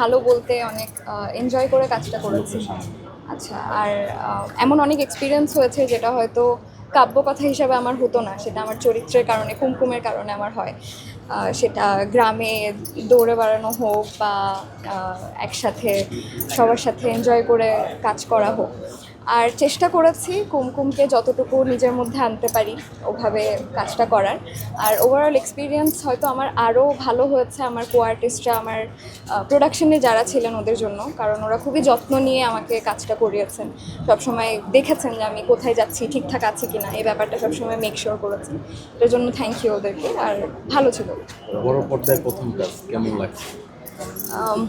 ভালো বলতে অনেক এনজয় করে কাজটা করেছি। আচ্ছা, আর এমন অনেক এক্সপিরিয়েন্স হয়েছে যেটা হয়তো কাব্যকথা হিসাবে আমার হতো না, সেটা আমার চরিত্রের কারণে, কুমকুমের কারণে আমার হয়। সেটা গ্রামে দৌড়ে বেড়ানো হোক বা একসাথে সবার সাথে এনজয় করে কাজ করা হোক। আর চেষ্টা করেছি কুমকুমকে যতটুকু নিজের মধ্যে আনতে পারি ওভাবে কাজটা করার। আর ওভারঅল এক্সপিরিয়েন্স হয়তো আমার আরও ভালো হয়েছে আমার কো আর্টিস্টরা, আমার প্রোডাকশনে যারা ছিলেন ওদের জন্য, কারণ ওরা খুবই যত্ন নিয়ে আমাকে কাজটা করিয়েছেন। সবসময় দেখেছেন যে আমি কোথায় যাচ্ছি, ঠিকঠাক আছে কি না, এই ব্যাপারটা সবসময় মেক শিওর করেছেন। এটার জন্য থ্যাংক ইউ ওদেরকে। আর ভালো ছিল। বড় পর্দায় প্রথম কাজ কেমন লাগছে? আম,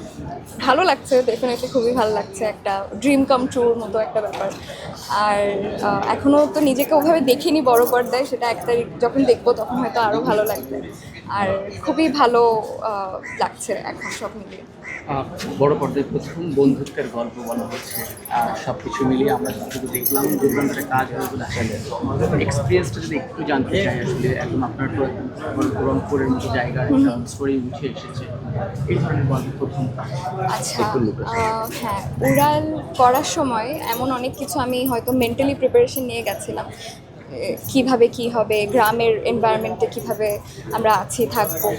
ভালো লাগছে, ডেফিনেটলি খুবই ভালো লাগছে, একটা ড্রিম কাম ট্রুর মতো একটা ব্যাপার। আর এখনও তো নিজেকে ওভাবে দেখিনি বড় পর্দায়, সেটা 1 তারিখ যখন দেখবো তখন হয়তো আরও ভালো লাগবে। আর খুবই ভালো লাগছে এখন সব মিলিয়ে। বড় পর্দায় প্রথম বন্ধুত্বের গল্প বলা হচ্ছে, সব কিছু মিলিয়ে আমরা যতটুকু দেখলাম দুর্দান্ত একটা কাজ হয়ে বলে আসলে এক্সপিরিয়েন্সটা যদি একটু জানতে চাই আসলে, এখন আপনার তো রংপুরের মতো জায়গায় স্টোরি উঠে এসেছে, এই ধরনের গল্প প্রথম কাজ। আচ্ছা, হ্যাঁ, উড়াল করার সময় এমন অনেক কিছু আমি হয়তো মেন্টালি প্রিপারেশন নিয়ে গেছিলাম। কিভাবে কি হবে, গ্রামের এনভায়রনমেন্টে কিভাবে আমরা আছি থাকবো,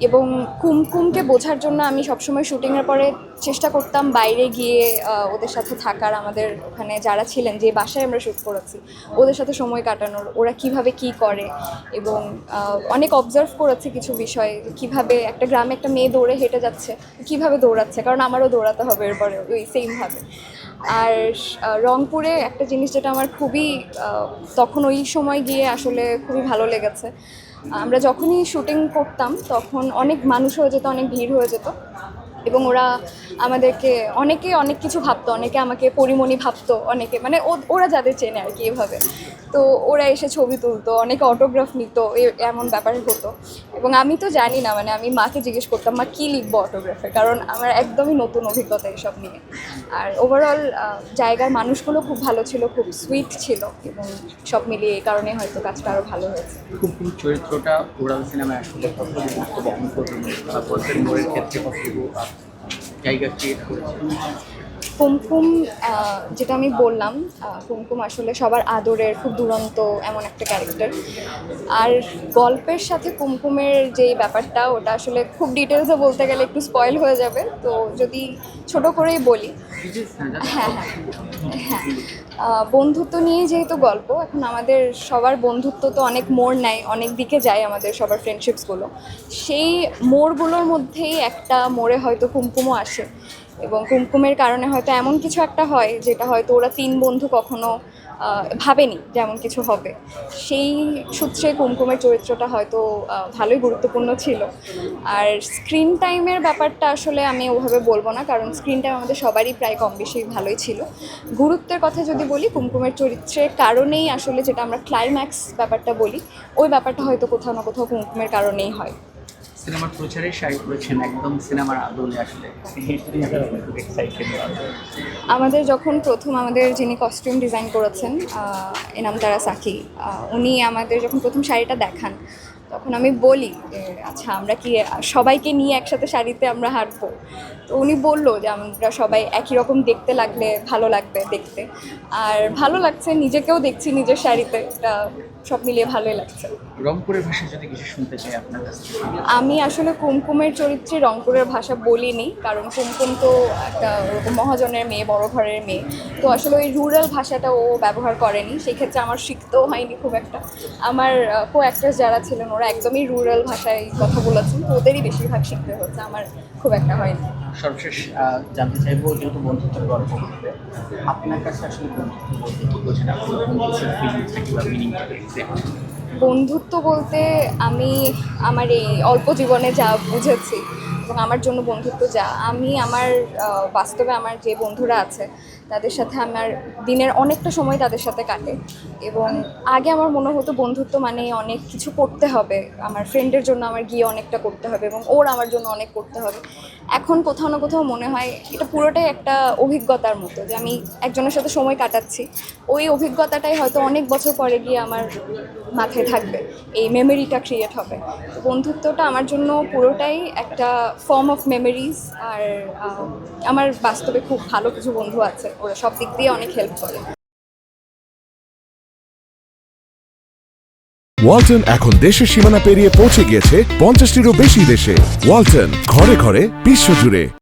এবং কুমকুমকে বোঝার জন্য আমি সবসময় শুটিংয়ের পরে চেষ্টা করতাম বাইরে গিয়ে ওদের সাথে থাকার, আমাদের ওখানে যারা ছিলেন, যে বাসায় আমরা শ্যুট করেছি ওদের সাথে সময় কাটানোর, ওরা কিভাবে কি করে। এবং অনেক অবজার্ভ করেছি কিছু বিষয়, কিভাবে একটা গ্রামে একটা মেয়ে দৌড়ে হেঁটে যাচ্ছে, কিভাবে দৌড়াচ্ছে, কারণ আমারও দৌড়াতে হবে এরপরে ওই সেমভাবে। আর রংপুরে একটা জিনিস যেটা আমার খুবই তখন ওই সময় গিয়ে আসলে খুবই ভালো লেগেছে, আমরা যখনই শুটিং করতাম তখন অনেক মানুষ হয়ে যেত, অনেক ভিড় হয়ে যেত, এবং ওরা আমাদেরকে অনেকে অনেক কিছু ভাবতো, অনেকে আমাকে পরিমণি ভাবতো, অনেকে মানে ওরা যাদের চেনে আর কি এভাবে। তো ওরা এসে ছবি তুলতো, অনেকে অটোগ্রাফ নিত, এমন ব্যাপার হতো। এবং আমি তো জানি না, মানে আমি মাকে জিজ্ঞেস করতাম, মা কী লিখবো অটোগ্রাফে, কারণ আমার একদমই নতুন অভিজ্ঞতা এসব নিয়ে। আর ওভারঅল জায়গার মানুষগুলো খুব ভালো ছিল, খুব সুইট ছিল, এবং সব মিলিয়ে এই কারণে হয়তো কাজটা আরও ভালো হয়েছে। কুমকুম চরিত্রটা উড়াল সিনেমায় আসলে কতটুকু গুরুত্ব বহন করবে, গল্পের মোড়ের ক্ষেত্রে কতটুকু জায়গা ক্রিয়েট করেছে? কুমকুম, যেটা আমি বললাম, কুমকুম আসলে সবার আদরের, খুব দুরন্ত এমন একটা ক্যারেক্টার। আর গল্পের সাথে কুমকুমের যেই ব্যাপারটা, ওটা আসলে খুব ডিটেলসে বলতে গেলে একটু স্পয়েল হয়ে যাবে, তো যদি ছোট করেই বলি। হ্যাঁ, হ্যাঁ, হ্যাঁ, বন্ধুত্ব নিয়ে যেহেতু গল্প, এখন আমাদের সবার বন্ধুত্ব তো অনেক মোড় নেয়, অনেক দিকে যায় আমাদের সবার ফ্রেন্ডশিপসগুলো। সেই মোড়গুলোর মধ্যেই একটা মোড়ে হয়তো কুমকুমও আসে, এবং কুমকুমের কারণে হয়তো এমন কিছু একটা হয় যেটা হয়তো ওরা 3 বন্ধু কখনো ভাবেনি যেমন কিছু হবে। সেই সূত্রে কুমকুমের চরিত্রটা হয়তো ভালোই গুরুত্বপূর্ণ ছিল। আর স্ক্রিন টাইমের ব্যাপারটা আসলে আমি ওভাবে বলবো না, কারণ স্ক্রিন টাইম আমাদের সবারই প্রায় কম বেশি ভালোই ছিল। গুরুত্বের কথা যদি বলি, কুমকুমের চরিত্রের কারণেই আসলে, যেটা আমরা ক্লাইম্যাক্স ব্যাপারটা বলি, ওই ব্যাপারটা হয়তো কোথাও না কোথাও কুমকুমের কারণেই হয়। সিনেমার প্রচারের শাড়ি পরেছেন একদম সিনেমার আদলে, আসলে আমাদের যখন প্রথম আমাদের যিনি কস্টিউম ডিজাইন করেছেন, এনামতারা সাকি, উনি আমাদের যখন প্রথম শাড়িটা দেখান, তখন আমি বলি যে আচ্ছা আমরা কি সবাইকে নিয়ে একসাথে শাড়িতে আমরা হাঁটবো। তো উনি বললো যে আমরা সবাই একই রকম দেখতে লাগলে ভালো লাগবে দেখতে। আর ভালো লাগছে, নিজেকেও দেখছি নিজের শাড়িতে, এটা সব মিলিয়ে ভালোই লাগছে। রংপুরের ভাষায় যদি কিছু শুনতে চাই আপনার কাছ থেকে। আমি আসলে কুমকুমের চরিত্রে রংপুরের ভাষা বলিনি, কারণ কুমকুম তো একটা ওরকম মহাজনের মেয়ে, বড় ঘরের মেয়ে, তো আসলে ওই রুরাল ভাষাটা ও ব্যবহার করেনি, সেই ক্ষেত্রে আমার শিখতেও হয়নি খুব একটা। আমার কো অ্যাক্টার্স যারা ছিলেন ওরা একদমই রুরাল ভাষায় কথা বলেছেন, তো ওদেরই বেশিরভাগ শিখতে হচ্ছে, আমার খুব একটা হয়নি। সর্বশেষ জানতে চাইবো, যেহেতু বন্ধুত্বের গল্প করতে, আপনার কাছে আসলে বন্ধুত্ব বলতে কি বোঝেন, আপনি বন্ধুত্বের ফিলিংসটা কিংবা মিনিংটা এক্সাক্ট? বন্ধুত্ব বলতে আমি আমার এই অল্প জীবনে যা বুঝেছি, এবং আমার জন্য বন্ধুত্ব যা, আমি আমার বাস্তবে আমার যে বন্ধুরা আছে তাদের সাথে আমার দিনের অনেকটা সময় তাদের সাথে কাটে। এবং আগে আমার মনে হতো বন্ধুত্ব মানে অনেক কিছু করতে হবে, আমার ফ্রেন্ডের জন্য আমার গিয়ে অনেকটা করতে হবে এবং ওর আমার জন্য অনেক করতে হবে। এখন কোথাও না কোথাও মনে হয় এটা পুরোটাই একটা অভিজ্ঞতার মতো, যে আমি একজনের সাথে সময় কাটাচ্ছি, ওই অভিজ্ঞতাটাই হয়তো অনেক বছর পরে গিয়ে আমার মাথায় থাকবে, এই মেমোরিটা ক্রিয়েট হবে। তো বন্ধুত্বটা আমার জন্য পুরোটাই একটা ফর্ম অফ মেমোরিজ। আর আমার বাস্তবে খুব ভালো কিছু বন্ধু আছে, ওরা সব দিক দিয়ে অনেক হেল্প করে। ওয়ালটন এখন দেশের সীমানা পেরিয়ে পৌঁছে গিয়েছে 50টিরও বেশি দেশে। ওয়ালটন, ঘরে ঘরে বিশ্বজুড়ে।